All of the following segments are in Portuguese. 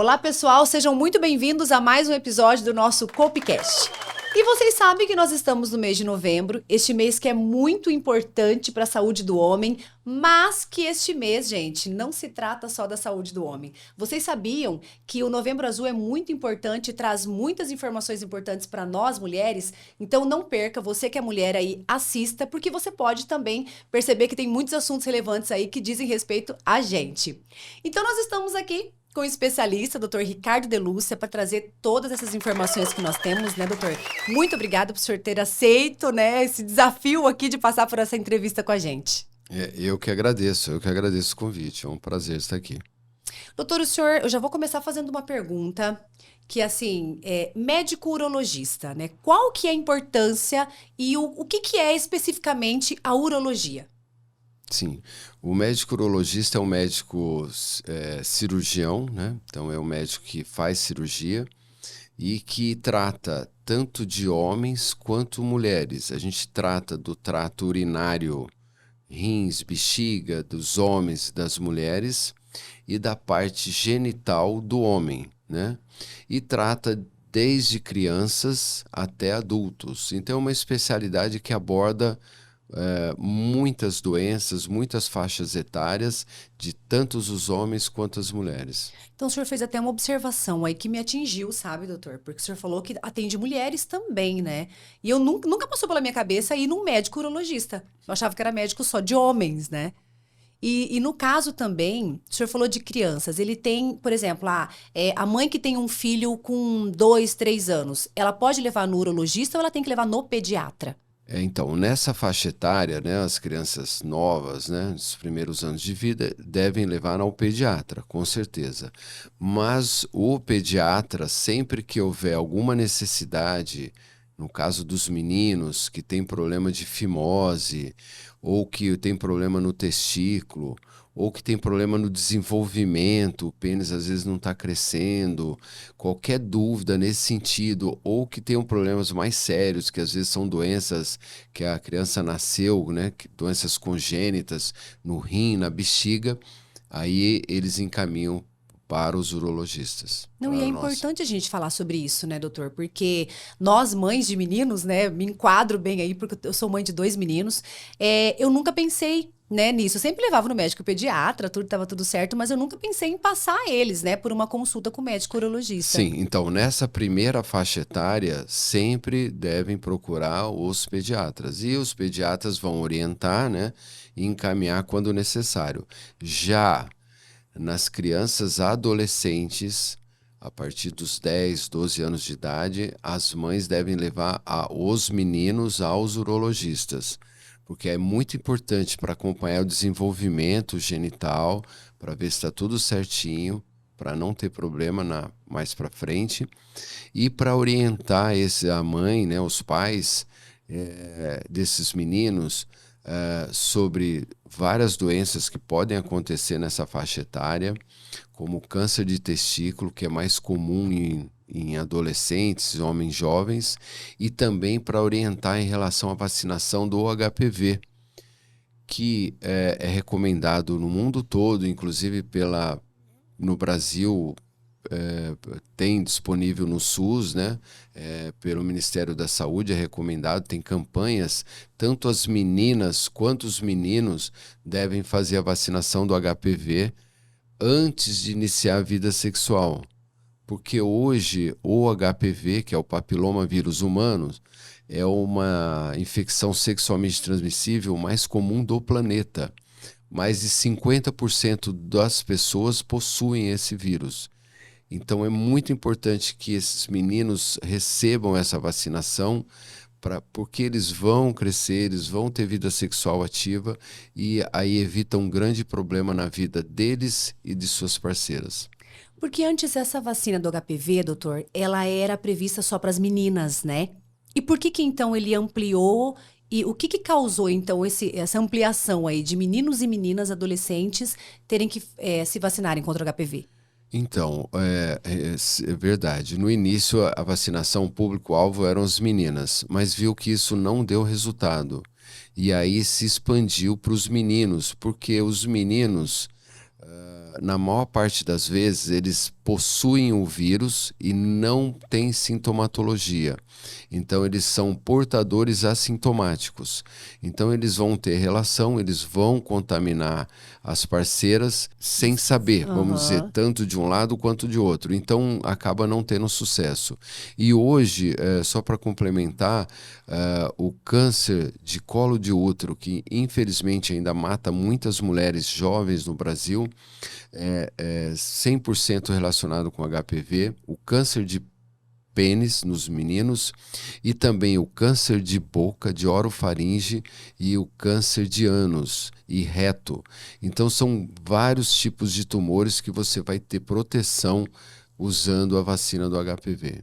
Olá, pessoal, sejam muito bem-vindos a mais um episódio do nosso Copcast. E vocês sabem que nós estamos no mês de novembro, este mês que é muito importante para a saúde do homem, mas que este mês, gente, não se trata só da saúde do homem. Vocês sabiam que o Novembro Azul é muito importante e traz muitas informações importantes para nós, mulheres? Então não perca, você que é mulher aí, assista, porque você pode também perceber que tem muitos assuntos relevantes aí que dizem respeito a gente. Então nós estamos aqui com o especialista, Dr. Ricardo de Lúcia, para trazer todas essas informações que nós temos, né, doutor? Muito obrigada por o senhor ter aceito, né, esse desafio aqui de passar por essa entrevista com a gente. Eu que agradeço o convite, é um prazer estar aqui. Doutor, o senhor, eu já vou começar fazendo uma pergunta que, assim, médico urologista, né? Qual que é a importância e o que é especificamente a urologia? Sim, o médico urologista é um médico cirurgião, né? Então é um médico que faz cirurgia e que trata tanto de homens quanto mulheres. A gente trata do trato urinário, rins, bexiga, dos homens e das mulheres e da parte genital do homem, né? E trata desde crianças até adultos. Então é uma especialidade que aborda muitas doenças, muitas faixas etárias de tantos os homens quanto as mulheres. Então, o senhor fez até uma observação aí que me atingiu, sabe, doutor? Porque o senhor falou que atende mulheres também, né? E eu nunca passou pela minha cabeça ir num médico urologista. Eu achava que era médico só de homens, né? E no caso também, o senhor falou de crianças. Ele tem, por exemplo, a mãe que tem um filho com 2, 3 anos, ela pode levar no urologista ou ela tem que levar no pediatra? Então, nessa faixa etária, né, as crianças novas, né, nos primeiros anos de vida, devem levar ao pediatra, com certeza. Mas o pediatra, sempre que houver alguma necessidade, no caso dos meninos que têm problema de fimose, ou que tem problema no testículo, ou que tem problema no desenvolvimento, o pênis às vezes não está crescendo, qualquer dúvida nesse sentido, ou que tenham problemas mais sérios, que às vezes são doenças que a criança nasceu, né, doenças congênitas no rim, na bexiga, aí eles encaminham para os urologistas. Não, e é importante a gente falar sobre isso, né, doutor? Porque nós, mães de meninos, né, me enquadro bem aí, porque eu sou mãe de 2 meninos, eu nunca pensei, né, nisso. Eu sempre levava no médico pediatra, tudo estava tudo certo, mas eu nunca pensei em passar eles, né, por uma consulta com o médico urologista. Sim, então nessa primeira faixa etária, sempre devem procurar os pediatras. E os pediatras vão orientar, né, e encaminhar quando necessário. Já nas crianças adolescentes, a partir dos 10, 12 anos de idade, as mães devem levar os meninos aos urologistas, porque é muito importante para acompanhar o desenvolvimento genital, para ver se está tudo certinho, para não ter problema mais para frente, e para orientar a mãe, né, os pais desses meninos, sobre várias doenças que podem acontecer nessa faixa etária, como o câncer de testículo, que é mais comum em adolescentes, homens jovens, e também para orientar em relação à vacinação do HPV, que é recomendado no mundo todo, inclusive no Brasil, tem disponível no SUS, né? Pelo Ministério da Saúde é recomendado, tem campanhas, tanto as meninas quanto os meninos devem fazer a vacinação do HPV antes de iniciar a vida sexual. Porque hoje o HPV, que é o papiloma vírus humano, é uma infecção sexualmente transmissível mais comum do planeta. Mais de 50% das pessoas possuem esse vírus. Então é muito importante que esses meninos recebam essa vacinação, porque eles vão crescer, eles vão ter vida sexual ativa e aí evita um grande problema na vida deles e de suas parceiras. Porque antes essa vacina do HPV, doutor, ela era prevista só para as meninas, né? E por que então ele ampliou e o que causou então essa ampliação aí de meninos e meninas adolescentes terem que se vacinarem contra o HPV? Então, é verdade. No início, a vacinação, o público-alvo eram as meninas, mas viu que isso não deu resultado. E aí se expandiu para os meninos, porque os meninos, na maior parte das vezes, eles possuem o vírus e não têm sintomatologia. Então, eles são portadores assintomáticos. Então, eles vão ter relação, eles vão contaminar as parceiras sem saber, vamos dizer, Aham. tanto de um lado quanto de outro. Então, acaba não tendo sucesso. E hoje, só para complementar, o câncer de colo de útero, que infelizmente ainda mata muitas mulheres jovens no Brasil, é 100% relacionado com HPV, o câncer de pênis nos meninos e também o câncer de boca, de orofaringe e o câncer de ânus e reto. Então são vários tipos de tumores que você vai ter proteção usando a vacina do HPV.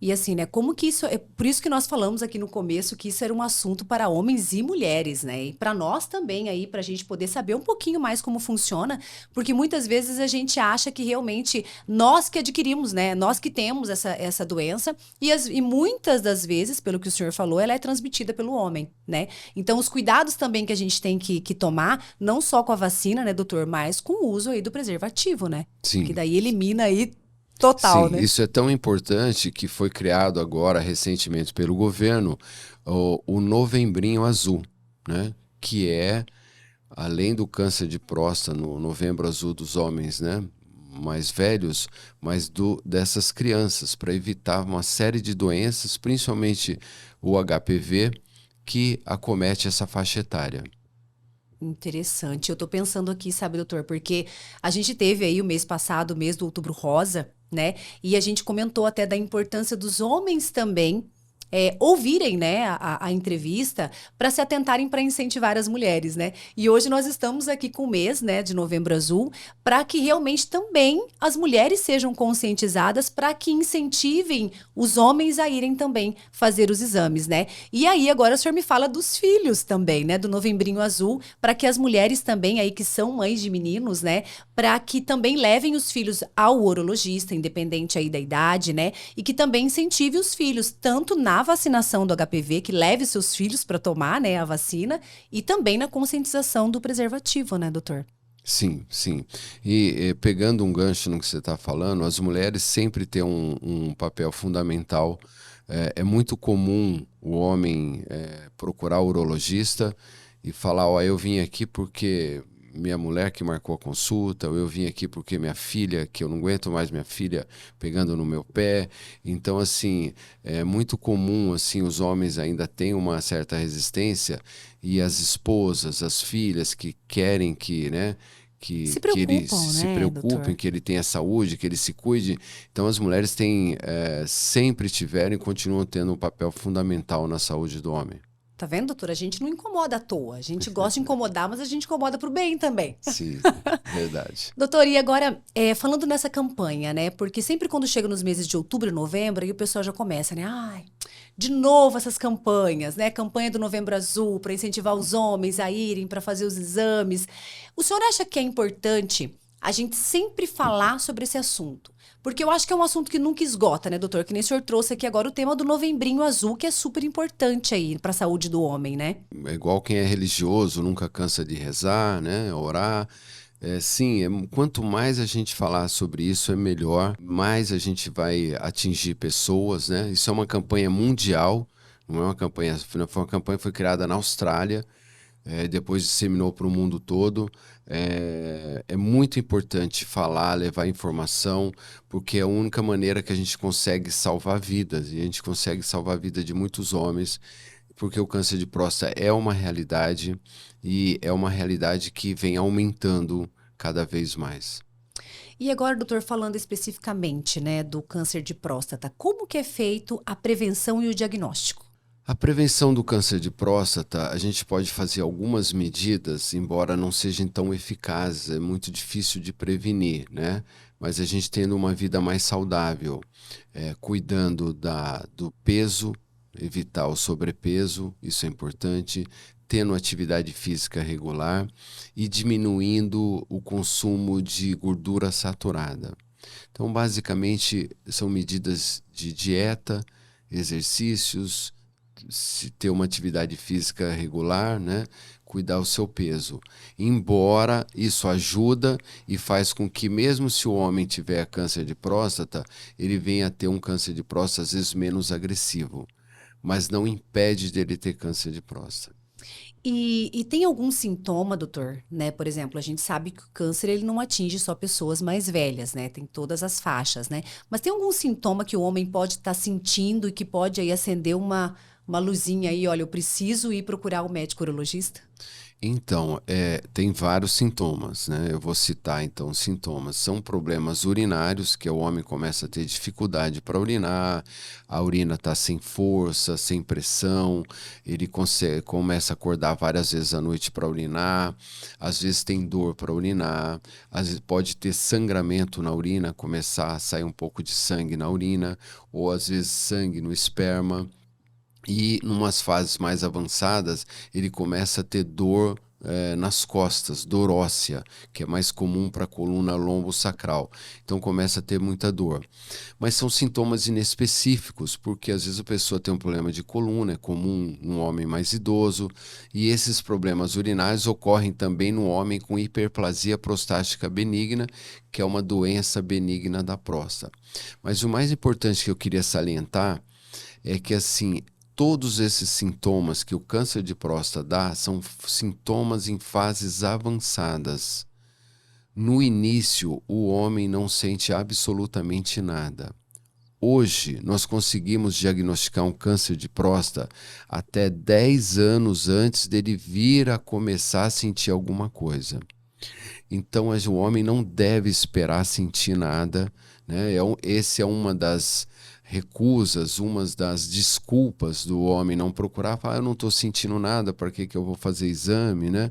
E assim, né, como que isso, é por isso que nós falamos aqui no começo que isso era um assunto para homens e mulheres, né, e para nós também aí, para a gente poder saber um pouquinho mais como funciona, porque muitas vezes a gente acha que realmente nós que adquirimos, né, nós que temos essa doença, e muitas das vezes, pelo que o senhor falou, ela é transmitida pelo homem, né, então os cuidados também que a gente tem que tomar, não só com a vacina, né, doutor, mas com o uso aí do preservativo, né, que Sim. daí elimina aí total, Sim, né. isso é tão importante que foi criado agora recentemente pelo governo o Novembrinho Azul, né? Que é, além do câncer de próstata no Novembro Azul dos homens, né? Mais velhos, mas dessas crianças, para evitar uma série de doenças, principalmente o HPV, que acomete essa faixa etária. Interessante. Eu tô pensando aqui, sabe, doutor, porque a gente teve aí o mês passado, o mês do Outubro Rosa, né? E a gente comentou até da importância dos homens também ouvirem, né, a entrevista para se atentarem para incentivar as mulheres, né? E hoje nós estamos aqui com o mês, né, de Novembro Azul, para que realmente também as mulheres sejam conscientizadas para que incentivem os homens a irem também fazer os exames, né? E aí agora o senhor me fala dos filhos também, né, do Novembrinho Azul, para que as mulheres também aí que são mães de meninos, né, para que também levem os filhos ao urologista, independente aí da idade, né, e que também incentive os filhos tanto na vacinação do HPV, que leve seus filhos para tomar, né, a vacina, e também na conscientização do preservativo, né, doutor? Sim, sim. E pegando um gancho no que você está falando, as mulheres sempre têm um papel fundamental. É muito comum o homem procurar o urologista e falar: ó, eu vim aqui porque minha mulher que marcou a consulta, ou eu vim aqui porque minha filha, que eu não aguento mais minha filha pegando no meu pé. Então, assim, é muito comum, assim, os homens ainda têm uma certa resistência e as esposas, as filhas que querem que, né, Se que ele preocupam, se né, preocupem, doutor? que ele tenha saúde, que ele se cuide. Então, as mulheres têm, sempre tiveram e continuam tendo um papel fundamental na saúde do homem. Tá vendo, doutor? A gente não incomoda à toa. A gente gosta de incomodar, mas a gente incomoda pro bem também. Sim, verdade. Doutor, e agora, falando nessa campanha, né? Porque sempre quando chega nos meses de outubro e novembro, aí o pessoal já começa, né? Ai, de novo essas campanhas, né? Campanha do Novembro Azul para incentivar os homens a irem para fazer os exames. O senhor acha que é importante a gente sempre falar sobre esse assunto? Porque eu acho que é um assunto que nunca esgota, né, doutor? Que nem o senhor trouxe aqui agora o tema do Novembrinho Azul, que é super importante aí para a saúde do homem, né? É igual quem é religioso, nunca cansa de rezar, né? Orar. Sim, quanto mais a gente falar sobre isso, é melhor, mais a gente vai atingir pessoas, né? Isso é uma campanha mundial, não é uma campanha, foi uma campanha que foi criada na Austrália, depois disseminou para o mundo todo. É muito importante falar, levar informação, porque é a única maneira que a gente consegue salvar vidas, e a gente consegue salvar a vida de muitos homens, porque o câncer de próstata é uma realidade, e é uma realidade que vem aumentando cada vez mais. E agora, doutor, falando especificamente, né, do câncer de próstata, como que é feito a prevenção e o diagnóstico? A prevenção do câncer de próstata, a gente pode fazer algumas medidas, embora não sejam tão eficazes, é muito difícil de prevenir, né? Mas a gente tendo uma vida mais saudável, cuidando do peso, evitar o sobrepeso, isso é importante, tendo atividade física regular e diminuindo o consumo de gordura saturada. Então, basicamente, são medidas de dieta, exercícios, se ter uma atividade física regular, né? Cuidar o seu peso. Embora isso ajuda e faz com que, mesmo se o homem tiver câncer de próstata, ele venha a ter um câncer de próstata às vezes menos agressivo, mas não impede dele ter câncer de próstata. E tem algum sintoma, doutor, né? Por exemplo, a gente sabe que o câncer ele não atinge só pessoas mais velhas, né? Tem todas as faixas, né? Mas tem algum sintoma que o homem pode estar sentindo e que pode aí acender uma luzinha aí, olha, eu preciso ir procurar o médico urologista? Então, tem vários sintomas, né? Eu vou citar, então, os sintomas. São problemas urinários, que o homem começa a ter dificuldade para urinar, a urina está sem força, sem pressão, ele começa a acordar várias vezes à noite para urinar, às vezes tem dor para urinar, às vezes pode ter sangramento na urina, começar a sair um pouco de sangue na urina, ou às vezes sangue no esperma. E, numas fases mais avançadas, ele começa a ter dor nas costas, dor óssea, que é mais comum para a coluna lombosacral. Então, começa a ter muita dor. Mas são sintomas inespecíficos, porque às vezes a pessoa tem um problema de coluna, é comum num homem mais idoso, e esses problemas urinários ocorrem também no homem com hiperplasia prostática benigna, que é uma doença benigna da próstata. Mas o mais importante que eu queria salientar é que, assim, todos esses sintomas que o câncer de próstata dá são sintomas em fases avançadas. No início, o homem não sente absolutamente nada. Hoje, nós conseguimos diagnosticar um câncer de próstata até 10 anos antes dele vir a começar a sentir alguma coisa. Então, o homem não deve esperar sentir nada, né? Esse é uma das recusas, uma das desculpas do homem não procurar, falar, eu não estou sentindo nada, para que eu vou fazer exame, né?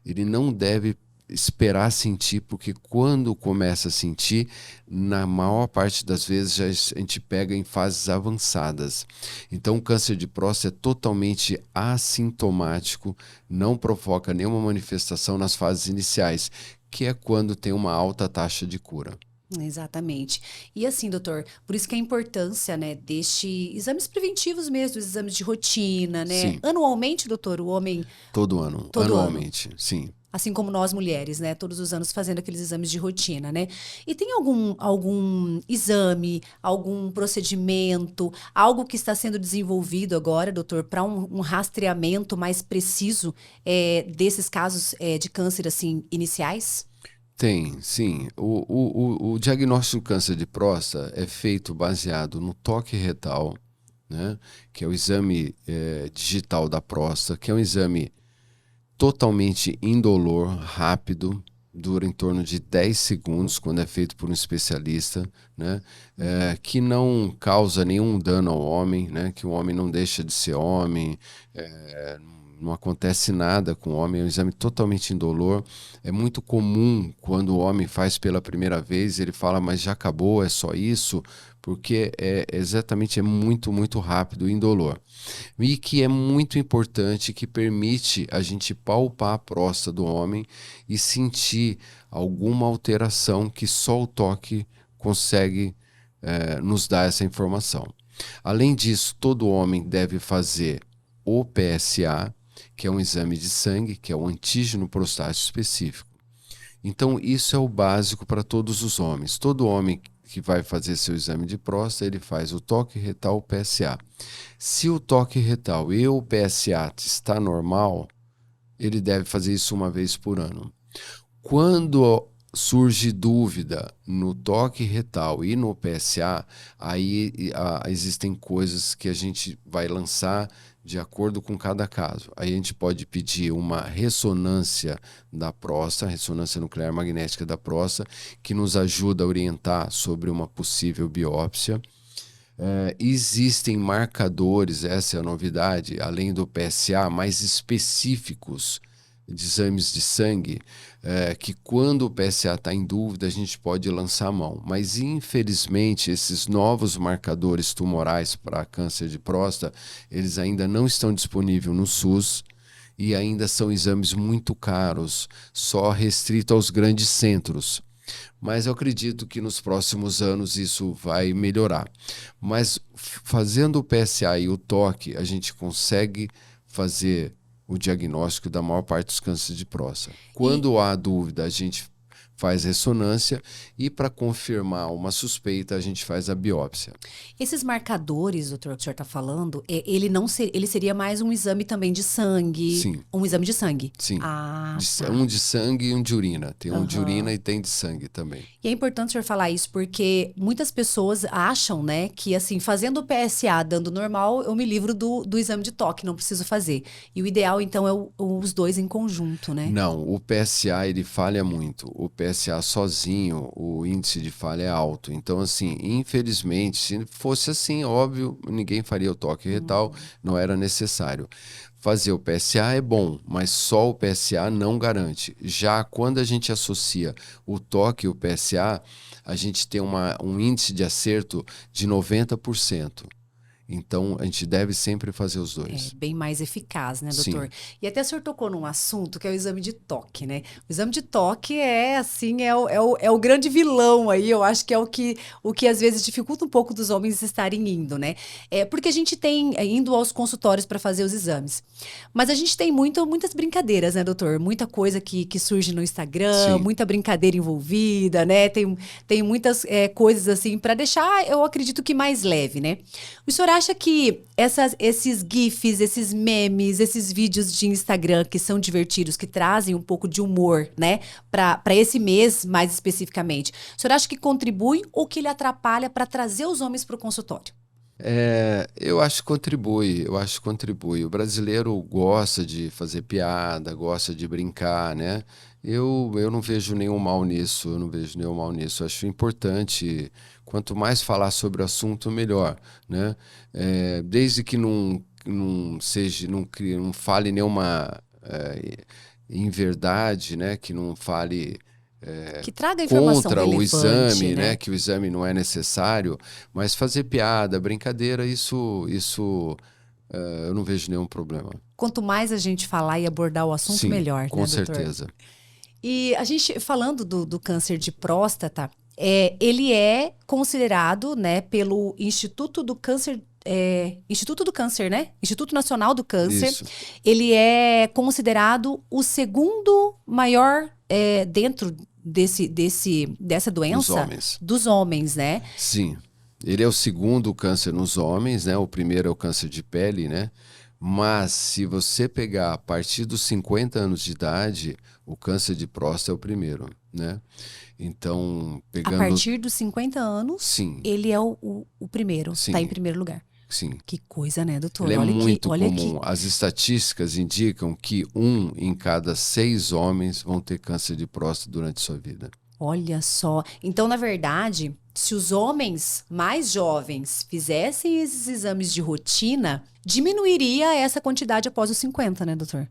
Ele não deve esperar sentir, porque quando começa a sentir, na maior parte das vezes já a gente pega em fases avançadas. Então o câncer de próstata é totalmente assintomático, não provoca nenhuma manifestação nas fases iniciais, que é quando tem uma alta taxa de cura. Exatamente. E assim, doutor, por isso que a importância, né, exames preventivos mesmo, os exames de rotina, né? Sim. Anualmente, doutor, o homem... Todo ano, Todo anualmente, sim. Assim como nós mulheres, né? Todos os anos fazendo aqueles exames de rotina, né? E tem algum exame, algum procedimento, algo que está sendo desenvolvido agora, doutor, para um rastreamento mais preciso desses casos de câncer, assim, iniciais? Tem, sim. O diagnóstico do câncer de próstata é feito baseado no toque retal, né? Que é o exame digital da próstata, que é um exame totalmente indolor, rápido, dura em torno de 10 segundos quando é feito por um especialista, né? Que não causa nenhum dano ao homem, né? Que o homem não deixa de ser homem, não acontece nada com o homem, é um exame totalmente indolor. É muito comum quando o homem faz pela primeira vez, ele fala, mas já acabou, é só isso? Porque é muito, muito rápido e indolor. E que é muito importante, que permite a gente palpar a próstata do homem e sentir alguma alteração que só o toque consegue nos dar essa informação. Além disso, todo homem deve fazer o PSA, que é um exame de sangue, que é o antígeno prostático específico. Então, isso é o básico para todos os homens. Todo homem que vai fazer seu exame de próstata, ele faz o toque retal, o PSA. Se o toque retal e o PSA está normal, ele deve fazer isso uma vez por ano. Quando surge dúvida no toque retal e no PSA, aí existem coisas que a gente vai lançar de acordo com cada caso. Aí a gente pode pedir uma ressonância da próstata, ressonância nuclear magnética da próstata, que nos ajuda a orientar sobre uma possível biópsia. Existem marcadores, essa é a novidade, além do PSA, mais específicos de exames de sangue, que quando o PSA está em dúvida, a gente pode lançar a mão. Mas, infelizmente, esses novos marcadores tumorais para câncer de próstata, eles ainda não estão disponíveis no SUS e ainda são exames muito caros, só restrito aos grandes centros. Mas eu acredito que nos próximos anos isso vai melhorar. Mas fazendo o PSA e o toque, a gente consegue fazer o diagnóstico da maior parte dos cânceres de próstata. Quando há dúvida, a gente faz ressonância e para confirmar uma suspeita, a gente faz a biópsia. Esses marcadores, doutor, que o senhor está falando, ele seria mais um exame também de sangue? Sim. Um exame de sangue? Sim. Ah, tá. Um de sangue e um de urina. Tem um de urina e tem de sangue também. E é importante o senhor falar isso porque muitas pessoas acham, né, que assim, fazendo o PSA dando normal, eu me livro do exame de toque, não preciso fazer. E o ideal, então, é os dois em conjunto, né? Não, o PSA ele falha muito. O PSA sozinho, o índice de falha é alto. Então, assim, infelizmente, se fosse assim, óbvio, ninguém faria o toque retal, não era necessário. Fazer o PSA é bom, mas só o PSA não garante. Já quando a gente associa o toque e o PSA, a gente tem um índice de acerto de 90%. Então, a gente deve sempre fazer os dois. É bem mais eficaz, né, doutor? Sim. E até o senhor tocou num assunto que é o exame de toque, né? O exame de toque é, assim, é o grande vilão aí, eu acho que é o que às vezes dificulta um pouco dos homens estarem indo, né? É porque a gente tem, indo aos consultórios para fazer os exames. Mas a gente tem muitas brincadeiras, né, doutor? Muita coisa que surge no Instagram, Sim. muita brincadeira envolvida, né? Tem muitas coisas, assim, para deixar, eu acredito que mais leve, né? O senhor acha que esses GIFs, esses memes, esses vídeos de Instagram que são divertidos, que trazem um pouco de humor, né, para esse mês mais especificamente, o senhor acha que contribui ou que ele atrapalha para trazer os homens para o consultório? Eu acho que contribui, eu acho que contribui. O brasileiro gosta de fazer piada, gosta de brincar, né? Eu não vejo nenhum mal nisso, eu não vejo nenhum mal nisso. Eu acho importante, quanto mais falar sobre o assunto, melhor, né? Desde que não seja, não fale nenhuma inverdade, né? Que não fale Que traga informação contra o relevante, exame, né? né? Que o exame não é necessário, mas fazer piada, brincadeira, isso eu não vejo nenhum problema. Quanto mais a gente falar e abordar o assunto, Sim, melhor, com né, doutor? certeza. E a gente, falando do câncer de próstata, ele é considerado, né, pelo Instituto do Câncer, Instituto do Câncer, né? Instituto Nacional do Câncer. Isso. Ele é considerado o segundo maior dentro dessa Nos doença homens. dos homens, né? Sim. Ele é o segundo câncer nos homens, né? O primeiro é o câncer de pele, né? Mas se você pegar a partir dos 50 anos de idade, o câncer de próstata é o primeiro, né? Então, A pegando... partir dos 50 anos, Sim, ele é o primeiro, está em sim, primeiro lugar. sim. Que coisa, né, doutor? Ele é muito Olha comum. As estatísticas indicam que 1 em cada 6 homens vão ter câncer de próstata durante sua vida. Olha só. Então, na verdade, se os homens mais jovens fizessem esses exames de rotina, diminuiria essa quantidade após os 50, né, doutor?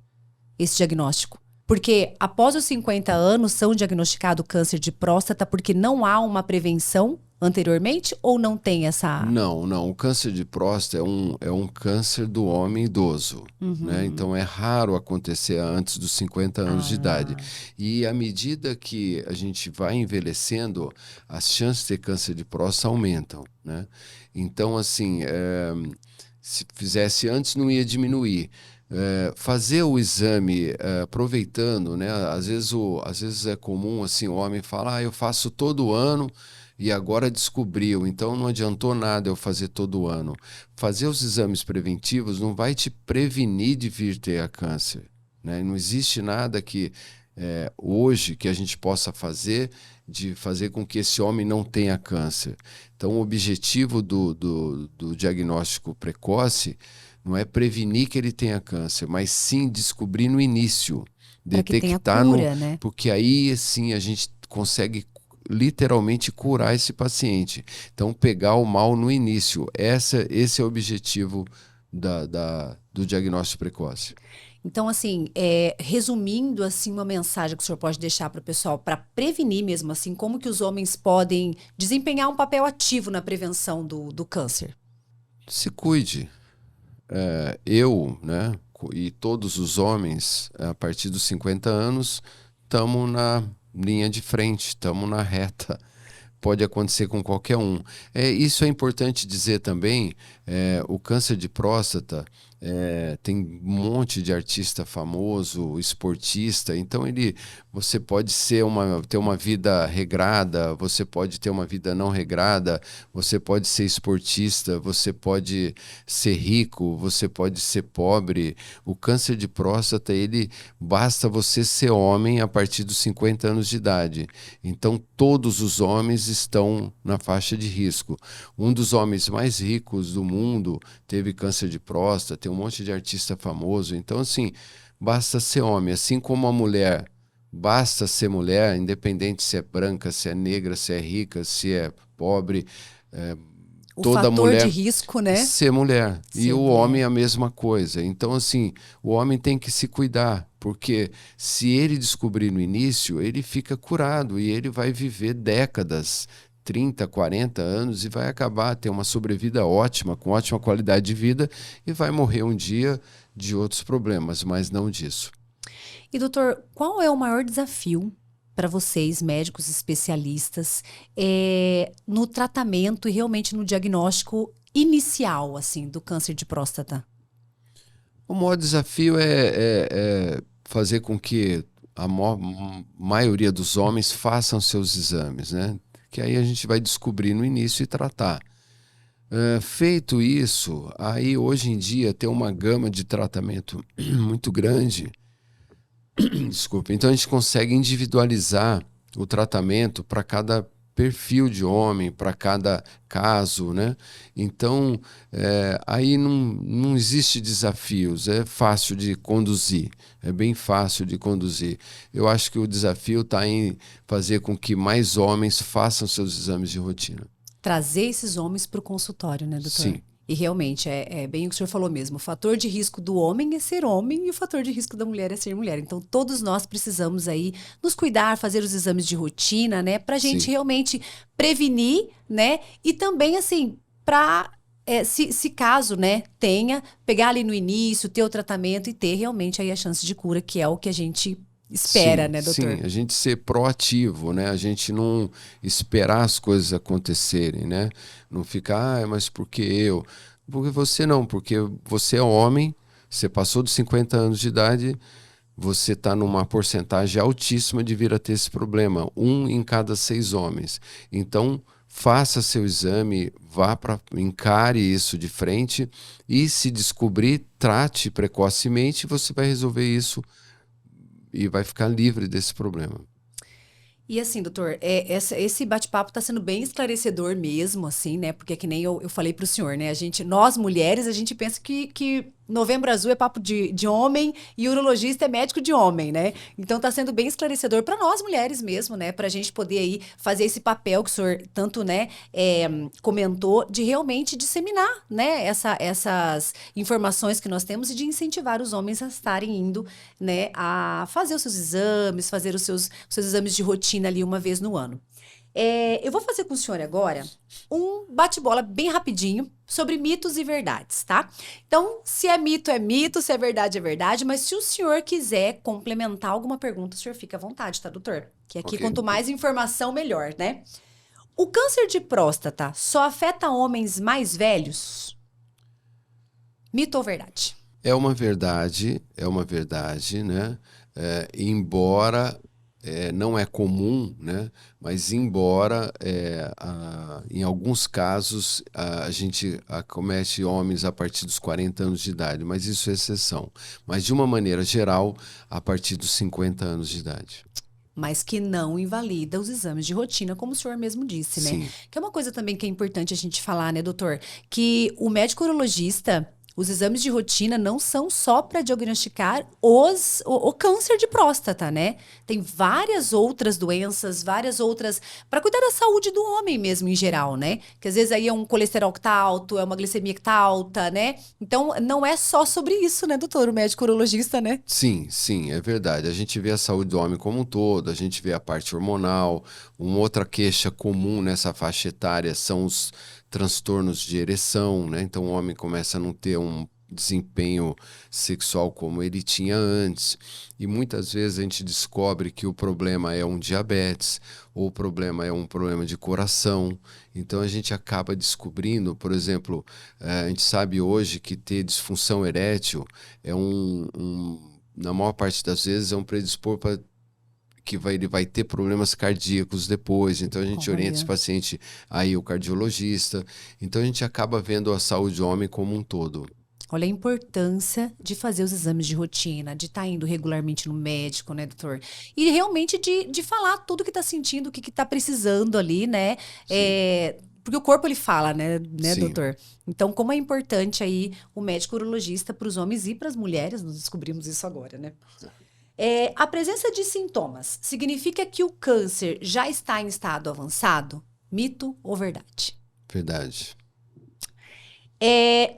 Esse diagnóstico. Porque após os 50 anos são diagnosticados câncer de próstata porque não há uma prevenção anteriormente ou não tem essa... Não, não. O câncer de próstata é um câncer do homem idoso, né? Então é raro acontecer antes dos 50 anos de idade. E à medida que a gente vai envelhecendo, as chances de ter câncer de próstata aumentam, né? Então, assim, se fizesse antes não ia diminuir. Fazer o exame aproveitando, né? Às vezes é comum assim, o homem falar, eu faço todo ano e agora descobriu, então não adiantou nada eu fazer todo ano. Fazer os exames preventivos não vai te prevenir de vir ter a câncer, né? Não existe nada que hoje que a gente possa fazer de fazer com que esse homem não tenha câncer. Então o objetivo do diagnóstico precoce não é prevenir que ele tenha câncer, mas sim descobrir no início, Para que tenha detectar cura, né? porque aí sim a gente consegue literalmente curar esse paciente. Então pegar o mal no início, esse é o objetivo do diagnóstico precoce. Então, assim, resumindo assim uma mensagem que o senhor pode deixar para o pessoal para prevenir mesmo assim, como que os homens podem desempenhar um papel ativo na prevenção do câncer? Se cuide. E todos os homens, a partir dos 50 anos, estamos linha de frente, estamos na reta. Pode acontecer com qualquer um. Isso é importante dizer também, o câncer de próstata, tem um monte de artista famoso, esportista, então você pode ter uma vida regrada, você pode ter uma vida não regrada, você pode ser esportista, você pode ser rico, você pode ser pobre. O câncer de próstata, basta você ser homem a partir dos 50 anos de idade. Então, todos os homens estão na faixa de risco. Um dos homens mais ricos do mundo teve câncer de próstata, tem um monte de artista famoso. Então, assim, basta ser homem. Assim como a mulher, basta ser mulher, independente se é branca, se é negra, se é rica, se é pobre. O Toda fator mulher de risco, né? ser mulher. Ser E o mulher. homem é a mesma coisa. Então, assim, o homem tem que se cuidar, porque se ele descobrir no início, ele fica curado e ele vai viver décadas, 30, 40 anos, e vai acabar, ter uma sobrevida ótima, com ótima qualidade de vida, e vai morrer um dia de outros problemas, mas não disso. E doutor, qual é o maior desafio para vocês, médicos especialistas, no tratamento e realmente no diagnóstico inicial, assim, do câncer de próstata? O maior desafio é fazer com que a maioria dos homens façam seus exames, né? Que aí a gente vai descobrir no início e tratar. Feito isso, aí hoje em dia tem uma gama de tratamento muito grande. Desculpa. Então a gente consegue individualizar o tratamento para cada perfil de homem, para cada caso, né? Então, aí não existe desafios, é fácil de conduzir, é bem fácil de conduzir. Eu acho que o desafio está em fazer com que mais homens façam seus exames de rotina. Trazer esses homens para o consultório, né, doutor? Sim. E realmente, é bem o que o senhor falou mesmo. O fator de risco do homem é ser homem e o fator de risco da mulher é ser mulher. Então, todos nós precisamos aí nos cuidar, fazer os exames de rotina, né? Pra gente Sim. realmente prevenir, né? E também, assim, pra, se caso, né, tenha, pegar ali no início, ter o tratamento e ter realmente aí a chance de cura, que é o que a gente espera, Sim, né, doutor? sim, a gente ser proativo, né? A gente não esperar as coisas acontecerem, né? Não ficar, mas por que eu? Porque você não, porque você é homem, você passou dos 50 anos de idade, você está numa porcentagem altíssima de vir a ter esse problema, 1 em cada 6 homens. Então, faça seu exame, encare isso de frente e se descobrir, trate precocemente, você vai resolver isso e vai ficar livre desse problema. E assim, doutor, esse bate-papo está sendo bem esclarecedor mesmo, assim, né? Porque é que nem eu falei para o senhor, né? Nós mulheres, a gente pensa que Novembro Azul é papo de homem e urologista é médico de homem, né? Então tá sendo bem esclarecedor para nós mulheres mesmo, né? Para a gente poder aí fazer esse papel que o senhor tanto, né, comentou, de realmente disseminar, né, essas informações que nós temos e de incentivar os homens a estarem indo, né, a fazer os seus exames, fazer os seus exames de rotina ali uma vez no ano. Eu vou fazer com o senhor agora um bate-bola bem rapidinho sobre mitos e verdades, tá? Então, se é mito, se é verdade, mas se o senhor quiser complementar alguma pergunta, o senhor fica à vontade, tá, doutor? Que aqui, Ok. quanto mais informação, melhor, né? O câncer de próstata só afeta homens mais velhos? Mito ou verdade? É uma verdade, né? Embora não é comum, né? Mas embora em alguns casos a gente acomete homens a partir dos 40 anos de idade, mas isso é exceção. Mas de uma maneira geral, a partir dos 50 anos de idade. Mas que não invalida os exames de rotina, como o senhor mesmo disse, né? Sim. Que é uma coisa também que é importante a gente falar, né, doutor? Que o médico urologista, os exames de rotina não são só para diagnosticar o câncer de próstata, né? Tem várias outras doenças, várias outras, para cuidar da saúde do homem mesmo em geral, né? Que às vezes aí é um colesterol que tá alto, é uma glicemia que tá alta, né? Então não é só sobre isso, né, doutor? O médico urologista, né? Sim, sim, é verdade. A gente vê a saúde do homem como um todo, a gente vê a parte hormonal. Uma outra queixa comum nessa faixa etária são os transtornos de ereção, né? Então o homem começa a não ter um desempenho sexual como ele tinha antes. E muitas vezes a gente descobre que o problema é um diabetes, ou o problema é um problema de coração. Então a gente acaba descobrindo, por exemplo, a gente sabe hoje que ter disfunção erétil é na maior parte das vezes, é um predispor para ele vai ter problemas cardíacos depois, então a gente orienta esse Olha. paciente aí o cardiologista, então a gente acaba vendo a saúde do homem como um todo. Olha a importância de fazer os exames de rotina, de estar indo regularmente no médico, né, doutor? E realmente de falar tudo que tá sentindo, o que tá precisando ali, né? Sim, Porque o corpo ele fala, né, sim, doutor? Então, como é importante aí o médico urologista para os homens e para as mulheres, nós descobrimos isso agora, né? A presença de sintomas significa que o câncer já está em estado avançado? Mito ou verdade? verdade.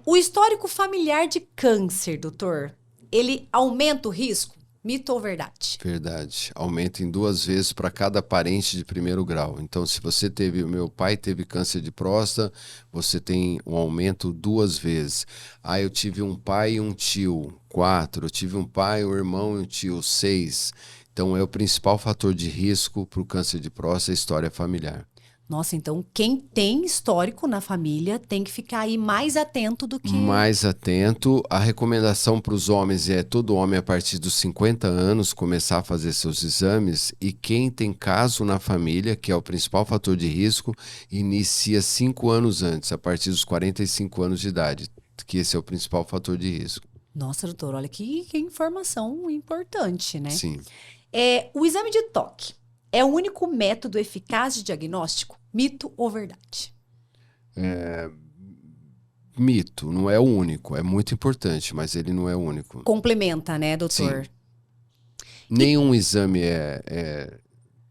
O histórico familiar de câncer, doutor, ele aumenta o risco? Mito ou verdade? Verdade. Aumenta em 2 vezes para cada parente de primeiro grau. Então, se você teve, o meu pai teve câncer de próstata, você tem um aumento 2 vezes. Ah, eu tive um pai e um tio, 4. Eu tive um pai, um irmão e um tio, 6. Então, é o principal fator de risco para o câncer de próstata, a história familiar. Nossa, então quem tem histórico na família tem que ficar aí mais atento do que. Mais atento. A recomendação para os homens é todo homem a partir dos 50 anos começar a fazer seus exames e quem tem caso na família, que é o principal fator de risco, inicia 5 anos antes, a partir dos 45 anos de idade, que esse é o principal fator de risco. Nossa, doutor, olha que informação importante, né? Sim. O exame de toque é o único método eficaz de diagnóstico? Mito ou verdade? Mito, não é o único, é muito importante, mas ele não é o único. Complementa, né, Sim. doutor? E Nenhum exame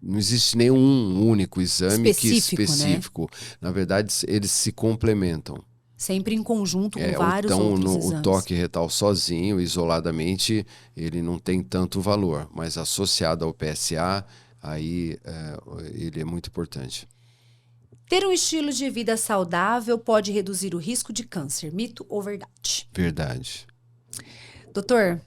não existe nenhum único exame que específico, né? específico. Na verdade, eles se complementam. Sempre em conjunto com vários Então, outros o exames. toque retal sozinho, isoladamente, ele não tem tanto valor, mas associado ao PSA, aí ele é muito importante. Ter um estilo de vida saudável pode reduzir o risco de câncer. Mito ou verdade? Verdade. Doutor,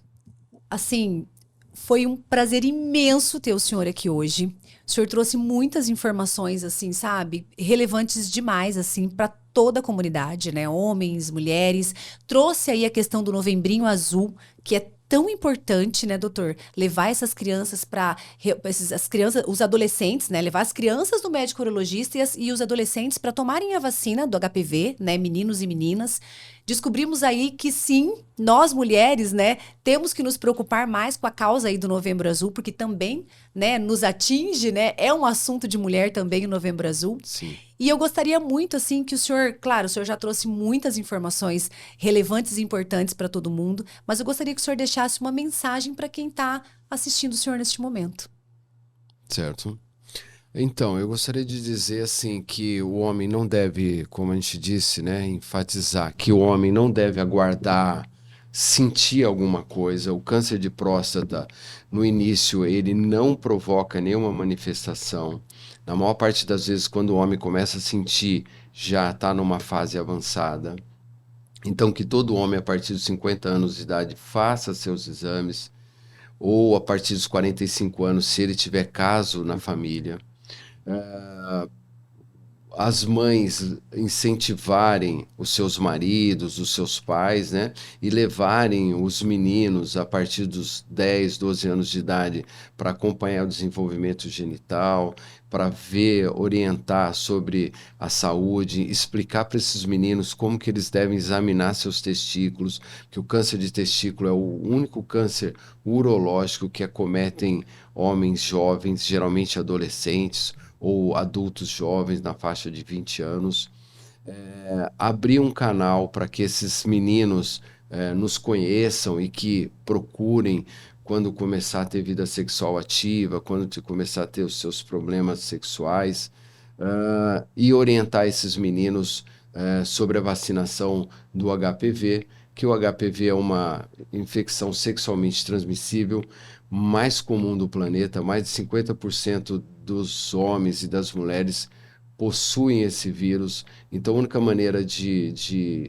assim, foi um prazer imenso ter o senhor aqui hoje. O senhor trouxe muitas informações, assim, sabe? Relevantes demais, assim, para toda a comunidade, né? Homens, mulheres. Trouxe aí a questão do Novembrinho Azul, que é tão importante, né, doutor? Levar essas crianças para as crianças, os adolescentes, né? Levar as crianças do médico urologista e os adolescentes para tomarem a vacina do HPV, né? Meninos e meninas. Descobrimos aí que sim, nós mulheres, né, temos que nos preocupar mais com a causa aí do Novembro Azul, porque também, né, nos atinge, né? É um assunto de mulher também o Novembro Azul. Sim. E eu gostaria muito, assim, que o senhor, claro, o senhor já trouxe muitas informações relevantes e importantes para todo mundo, mas eu gostaria que o senhor deixasse uma mensagem para quem está assistindo o senhor neste momento. Certo. Então, eu gostaria de dizer assim que o homem não deve, como a gente disse, né, enfatizar que o homem não deve aguardar sentir alguma coisa. O câncer de próstata, no início, ele não provoca nenhuma manifestação. Na maior parte das vezes, quando o homem começa a sentir, já está numa fase avançada. Então, que todo homem a partir dos 50 anos de idade faça seus exames, ou a partir dos 45 anos, se ele tiver caso na família. As mães incentivarem os seus maridos, os seus pais, né? E levarem os meninos a partir dos 10, 12 anos de idade para acompanhar o desenvolvimento genital, para ver, orientar sobre a saúde, explicar para esses meninos como que eles devem examinar seus testículos, que o câncer de testículo é o único câncer urológico que acometem homens jovens, geralmente adolescentes, ou adultos jovens na faixa de 20 anos, abrir um canal para que esses meninos nos conheçam e que procurem quando começar a ter vida sexual ativa, quando começar a ter os seus problemas sexuais, e orientar esses meninos sobre a vacinação do HPV, que o HPV é uma infecção sexualmente transmissível mais comum do planeta, mais de 50% dos homens e das mulheres possuem esse vírus. Então, a única maneira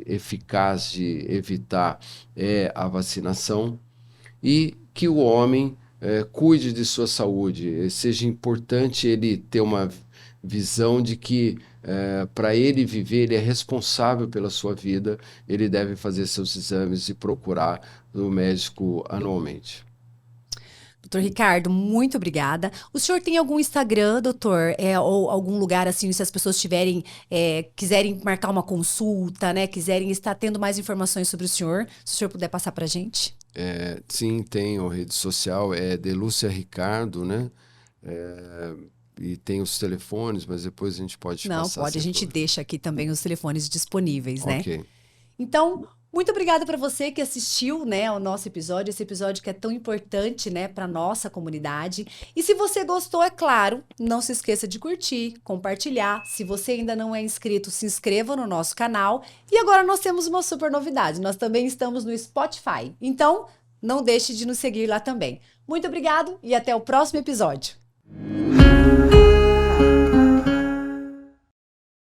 eficaz de evitar é a vacinação e que o homem cuide de sua saúde. Seja importante ele ter uma visão de que para ele viver, ele é responsável pela sua vida, ele deve fazer seus exames e procurar o médico anualmente. Doutor Ricardo, muito obrigada. O senhor tem algum Instagram, doutor, ou algum lugar assim, se as pessoas quiserem marcar uma consulta, né, quiserem estar tendo mais informações sobre o senhor, se o senhor puder passar para a gente? Sim, tenho rede social, é Delúcia Ricardo, né? E tem os telefones, mas depois a gente pode Não, passar. pode, a gente deixa aqui também os telefones disponíveis, né? Ok. Então, muito obrigada para você que assistiu, né, ao nosso episódio, esse episódio que é tão importante, né, para nossa comunidade. E se você gostou, é claro, não se esqueça de curtir, compartilhar. Se você ainda não é inscrito, se inscreva no nosso canal. E agora nós temos uma super novidade, nós também estamos no Spotify. Então, não deixe de nos seguir lá também. Muito obrigado e até o próximo episódio.